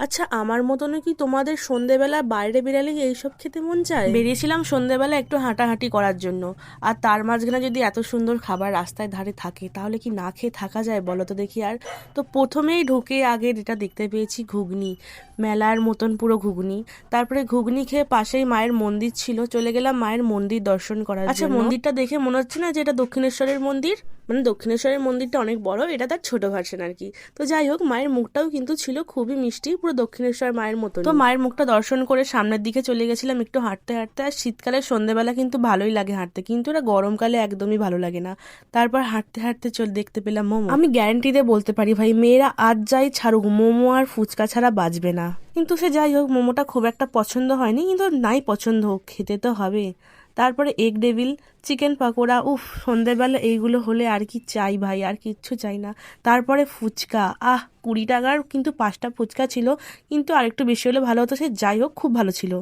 আচ্ছা, আমার মতনই কি তোমাদের সন্ধেবেলা বাইরে বেরালে এইসব খেতে মন চায়? বেরিয়েছিলাম সন্ধেবেলা একটু হাঁটাহাঁটি করার জন্য, আর তার মাঝখানে যদি এত সুন্দর খাবার রাস্তায় ধারে থাকে তাহলে কি না খেয়ে থাকা যায় বলো তো দেখি। আর তো প্রথমেই ঢুকে আগে যেটা দেখতে পেয়েছি ঘুগনি, মেলার মতন পুরো ঘুগনি। তারপরে ঘুগনি খেয়ে পাশেই মায়ের মন্দির ছিল, চলে গেলাম মায়ের মন্দির দর্শন করার জন্য। আচ্ছা, মন্দিরটা দেখে মনে হচ্ছে না যে এটা দক্ষিণেশ্বরের মন্দির? মানে দক্ষিণেশ্বরের মন্দিরটা অনেক বড়, এটা তার ছোট ভার্সন আর কি। তো যাই হোক, মায়ের মুখটাও কিন্তু ছিল খুবই মিষ্টি, পুরো দক্ষিণেশ্বর মায়ের মতো। তো মায়ের মুখটা দর্শন করে সামনের দিকে চলে গেছিলাম একটু হাঁটতে হাঁটতে। আর শীতকালে সন্ধ্যেবেলা কিন্তু ভালোই লাগে হাঁটতে, কিন্তু এটা গরমকালে একদমই ভালো লাগে না। তারপর হাঁটতে হাঁটতে দেখতে পেলাম মোমো। আমি গ্যারান্টি দিয়ে বলতে পারি ভাই, মেয়েরা আজ যাই ছাড়ুক, মোমো আর ফুচকা ছাড়া বাঁচবে না। কিন্তু সে যাই হোক, মোমোটা খুব একটা পছন্দ হয়নি, কিন্তু নাই পছন্দ হোক, খেতে তো হবে। তারপরে এগ ডেভিল, চিকেন পাকোড়া, উফ, সন্ধ্যেবেলা এইগুলো হলে আর কি চাই ভাই, আর কিচ্ছু চাই না। তারপরে ফুচকা, 20 টাকার কিন্তু 5টা ফুচকা ছিল, কিন্তু আরেকটু বেশি হলে ভালো হতো। সে যাই হোক, খুব ভালো ছিল।